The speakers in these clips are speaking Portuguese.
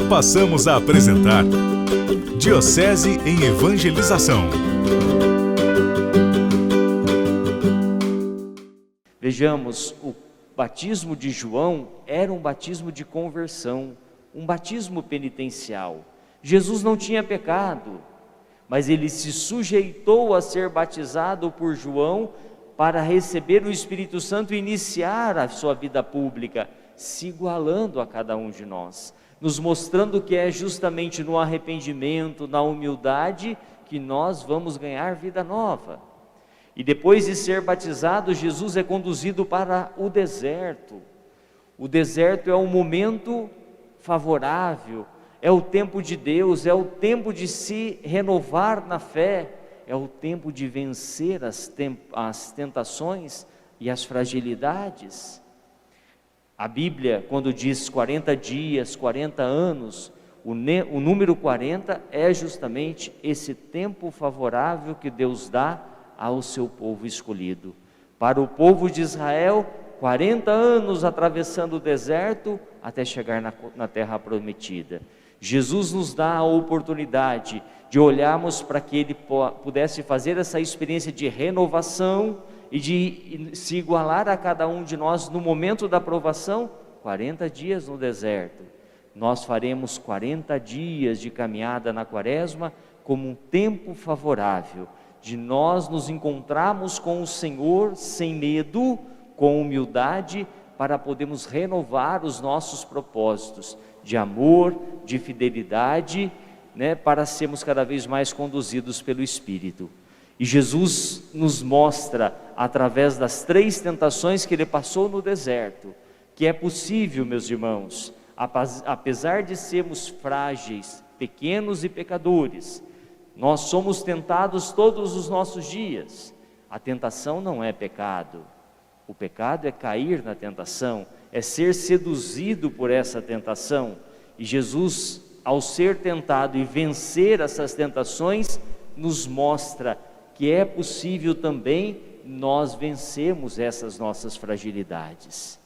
Passamos a apresentar Diocese em Evangelização. Vejamos, o batismo de João era um batismo de conversão, um batismo penitencial. Jesus não tinha pecado, mas ele se sujeitou a ser batizado por João para receber o Espírito Santo e iniciar a sua vida pública, se igualando a cada um de nós, nos mostrando que é justamente no arrependimento, na humildade, que nós vamos ganhar vida nova. E depois de ser batizado, Jesus é conduzido para o deserto. O deserto é um momento favorável, é o tempo de Deus, é o tempo de se renovar na fé, é o tempo de vencer as tentações e as fragilidades. A Bíblia, quando diz 40 dias, 40 anos, o número 40 é justamente esse tempo favorável que Deus dá ao seu povo escolhido. Para o povo de Israel, 40 anos atravessando o deserto até chegar na terra prometida. Jesus nos dá a oportunidade de olharmos para que Ele pudesse fazer essa experiência de renovação e de se igualar a cada um de nós no momento da provação. 40 dias no deserto. Nós faremos 40 dias de caminhada na quaresma como um tempo favorável de nós nos encontrarmos com o Senhor sem medo, com humildade, para podermos renovar os nossos propósitos de amor, de fidelidade, para sermos cada vez mais conduzidos pelo Espírito. E Jesus nos mostra, através das 3 tentações que Ele passou no deserto, que é possível, meus irmãos, apesar de sermos frágeis, pequenos e pecadores, nós somos tentados todos os nossos dias. A tentação não é pecado. O pecado é cair na tentação, é ser seduzido por essa tentação. E Jesus, ao ser tentado e vencer essas tentações, nos mostra que é possível também nós vencermos essas nossas fragilidades.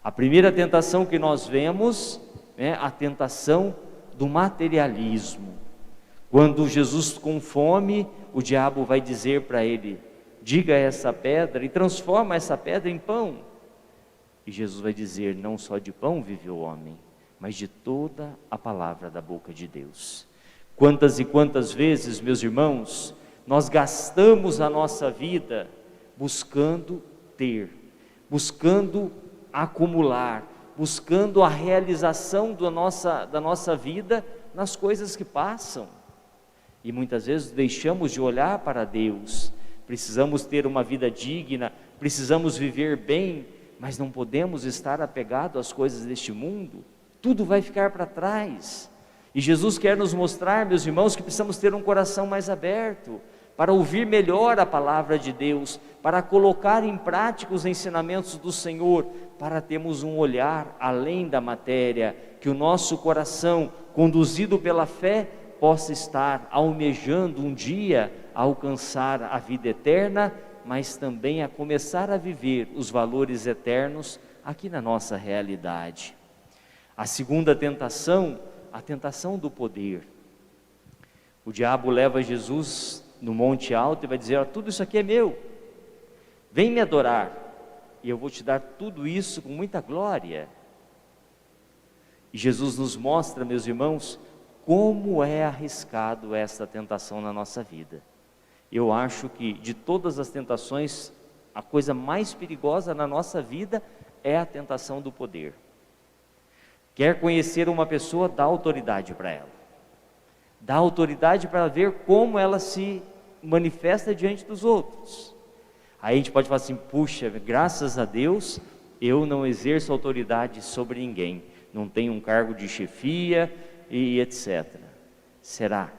A primeira tentação que nós vemos é a tentação do materialismo. Quando Jesus com fome, o diabo vai dizer para ele: diga essa pedra e transforma essa pedra em pão. E Jesus vai dizer: não só de pão vive o homem, mas de toda a palavra da boca de Deus. Quantas e quantas vezes, meus irmãos, nós gastamos a nossa vida buscando ter, buscando acumular, buscando a realização da nossa vida nas coisas que passam. E muitas vezes deixamos de olhar para Deus. Precisamos ter uma vida digna, precisamos viver bem, mas não podemos estar apegados às coisas deste mundo. Tudo vai ficar para trás. E Jesus quer nos mostrar, meus irmãos, que precisamos ter um coração mais aberto, para ouvir melhor a palavra de Deus, para colocar em prática os ensinamentos do Senhor, para termos um olhar além da matéria, que o nosso coração, conduzido pela fé, possa estar almejando um dia a alcançar a vida eterna, mas também a começar a viver os valores eternos aqui na nossa realidade. A segunda tentação, a tentação do poder. O diabo leva Jesus no monte alto e vai dizer: tudo isso aqui é meu, vem me adorar, e eu vou te dar tudo isso com muita glória. E Jesus nos mostra, meus irmãos, como é arriscado essa tentação na nossa vida. Eu acho que de todas as tentações, a coisa mais perigosa na nossa vida é a tentação do poder. Quer conhecer uma pessoa, dá autoridade para ela. Dá autoridade para ver como ela se manifesta diante dos outros. Aí a gente pode falar assim: puxa, graças a Deus, eu não exerço autoridade sobre ninguém. Não tenho um cargo de chefia e etc. Será?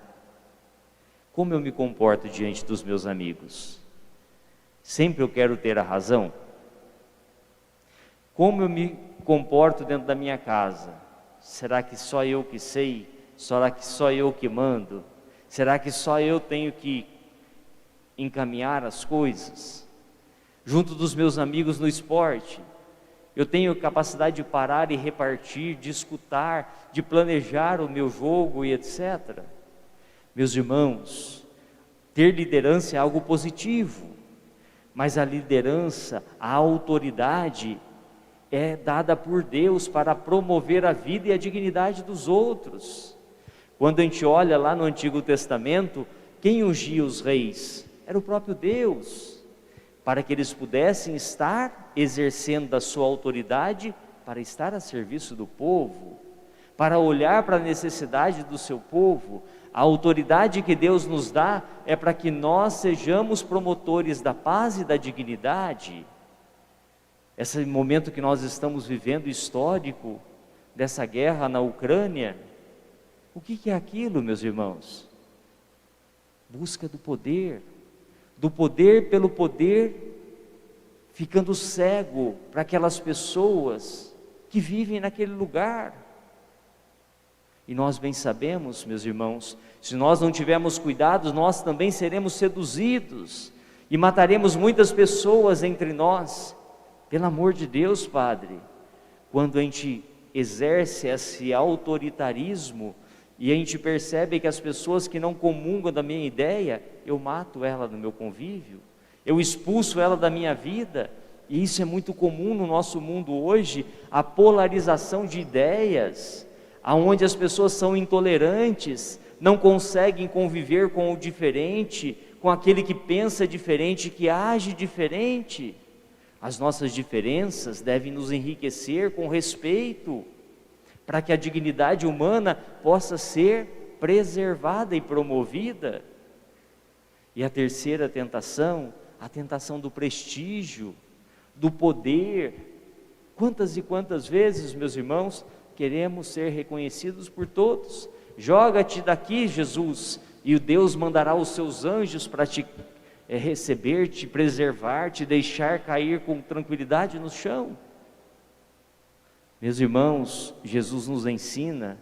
Como eu me comporto diante dos meus amigos? Sempre eu quero ter a razão? Como eu me comporto dentro da minha casa? Será que só eu que sei? Será que só eu que mando? Será que só eu tenho que encaminhar as coisas? Junto dos meus amigos no esporte, eu tenho capacidade de parar e repartir, de escutar, de planejar o meu jogo e etc. Meus irmãos, ter liderança é algo positivo, mas a liderança, a autoridade é dada por Deus para promover a vida e a dignidade dos outros. Quando a gente olha lá no Antigo Testamento, quem ungia os reis? Era o próprio Deus, para que eles pudessem estar exercendo a sua autoridade, para estar a serviço do povo, para olhar para a necessidade do seu povo. A autoridade que Deus nos dá é para que nós sejamos promotores da paz e da dignidade. Esse momento que nós estamos vivendo histórico, dessa guerra na Ucrânia, o que é aquilo, meus irmãos? Busca do poder pelo poder, ficando cego para aquelas pessoas que vivem naquele lugar. E nós bem sabemos, meus irmãos, se nós não tivermos cuidado, nós também seremos seduzidos e mataremos muitas pessoas entre nós. Pelo amor de Deus, Padre, quando a gente exerce esse autoritarismo e a gente percebe que as pessoas que não comungam da minha ideia, eu mato ela no meu convívio, eu expulso ela da minha vida, e isso é muito comum no nosso mundo hoje, a polarização de ideias, aonde as pessoas são intolerantes, não conseguem conviver com o diferente, com aquele que pensa diferente, que age diferente. As nossas diferenças devem nos enriquecer com respeito, para que a dignidade humana possa ser preservada e promovida. E a terceira tentação, a tentação do prestígio, do poder. Quantas e quantas vezes, meus irmãos, queremos ser reconhecidos por todos? Joga-te daqui, Jesus, e o Deus mandará os seus anjos para te receber, te preservar, te deixar cair com tranquilidade no chão. Meus irmãos, Jesus nos ensina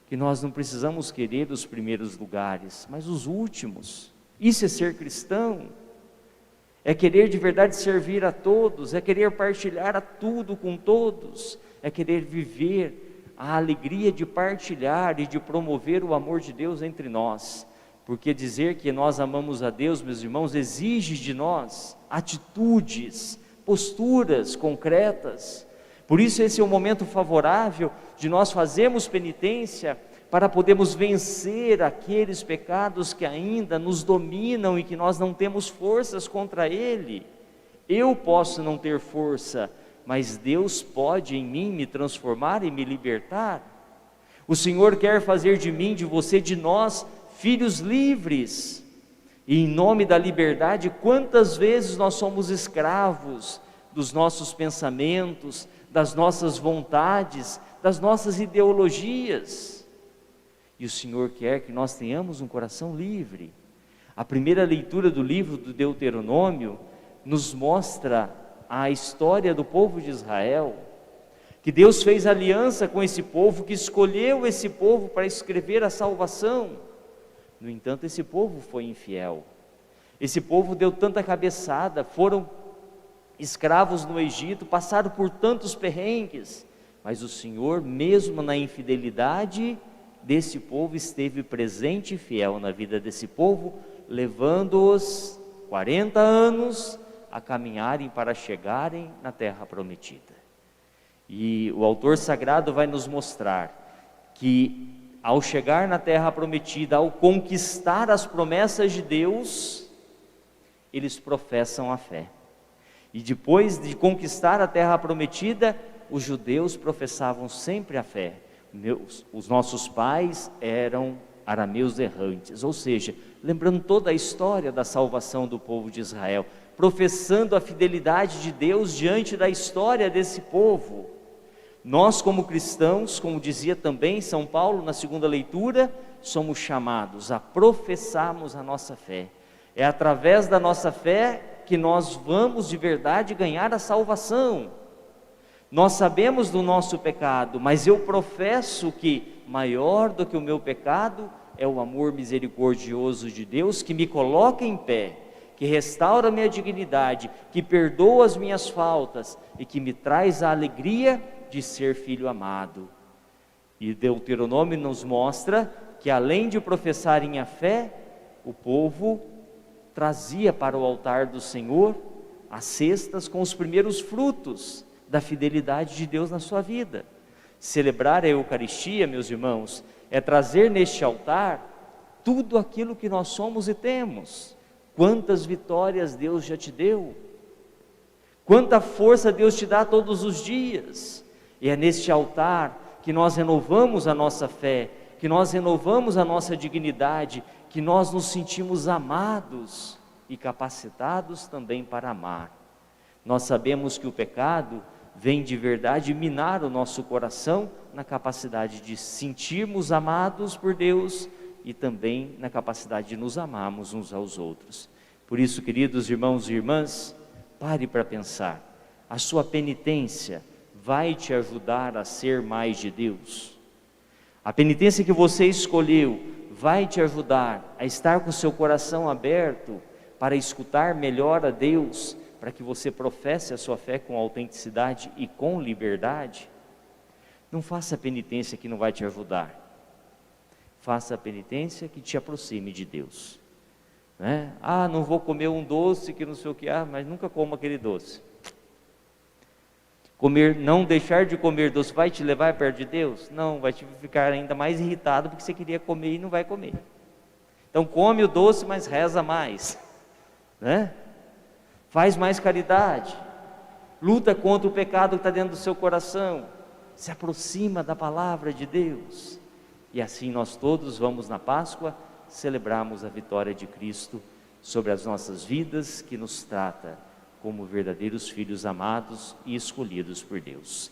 que nós não precisamos querer os primeiros lugares, mas os últimos. Isso é ser cristão, é querer de verdade servir a todos, é querer partilhar a tudo com todos, é querer viver a alegria de partilhar e de promover o amor de Deus entre nós. Porque dizer que nós amamos a Deus, meus irmãos, exige de nós atitudes, posturas concretas. Por isso esse é um momento favorável de nós fazermos penitência, para podermos vencer aqueles pecados que ainda nos dominam e que nós não temos forças contra ele. Eu posso não ter força, mas Deus pode em mim me transformar e me libertar. O Senhor quer fazer de mim, de você, de nós, filhos livres. E em nome da liberdade, quantas vezes nós somos escravos dos nossos pensamentos, das nossas vontades, das nossas ideologias. E o Senhor quer que nós tenhamos um coração livre. A primeira leitura do livro do Deuteronômio nos mostra a história do povo de Israel, que Deus fez aliança com esse povo, que escolheu esse povo para escrever a salvação. No entanto, esse povo foi infiel. Esse povo deu tanta cabeçada, foram escravos no Egito, passaram por tantos perrengues, mas o Senhor, mesmo na infidelidade desse povo, esteve presente e fiel na vida desse povo, levando-os 40 anos a caminharem para chegarem na terra prometida. E o autor sagrado vai nos mostrar que ao chegar na terra prometida, ao conquistar as promessas de Deus, eles professam a fé. E depois de conquistar a terra prometida, os judeus professavam sempre a fé. Os nossos pais eram arameus errantes, ou seja, lembrando toda a história da salvação do povo de Israel, professando a fidelidade de Deus diante da história desse povo. Nós, como cristãos, como dizia também São Paulo na segunda leitura, somos chamados a professarmos a nossa fé. É através da nossa fé que nós vamos de verdade ganhar a salvação. Nós sabemos do nosso pecado, mas eu professo que maior do que o meu pecado é o amor misericordioso de Deus, que me coloca em pé, que restaura a minha dignidade, que perdoa as minhas faltas e que me traz a alegria de ser filho amado. E Deuteronômio nos mostra que além de professarem a fé, o povo trazia para o altar do Senhor as cestas com os primeiros frutos da fidelidade de Deus na sua vida. Celebrar a Eucaristia, meus irmãos, é trazer neste altar tudo aquilo que nós somos e temos. Quantas vitórias Deus já te deu, quanta força Deus te dá todos os dias. E é neste altar que nós renovamos a nossa fé, que nós renovamos a nossa dignidade, que nós nos sentimos amados e capacitados também para amar. Nós sabemos que o pecado vem de verdade minar o nosso coração na capacidade de sentirmos amados por Deus e também na capacidade de nos amarmos uns aos outros. Por isso, queridos irmãos e irmãs, pare para pensar, a sua penitência vai te ajudar a ser mais de Deus? A penitência que você escolheu vai te ajudar a estar com o seu coração aberto para escutar melhor a Deus, para que você professe a sua fé com autenticidade e com liberdade? Não faça a penitência que não vai te ajudar. Faça a penitência que te aproxime de Deus. Não vou comer um doce que não sei o que, mas nunca como aquele doce. Não deixar de comer doce vai te levar perto de Deus? Não, vai te ficar ainda mais irritado porque você queria comer e não vai comer. Então come o doce, mas reza mais, Faz mais caridade, luta contra o pecado que está dentro do seu coração, se aproxima da palavra de Deus. E assim nós todos vamos na Páscoa celebrarmos a vitória de Cristo sobre as nossas vidas, que nos trata como verdadeiros filhos amados e escolhidos por Deus.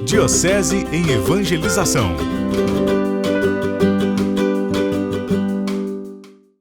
Diocese em Evangelização.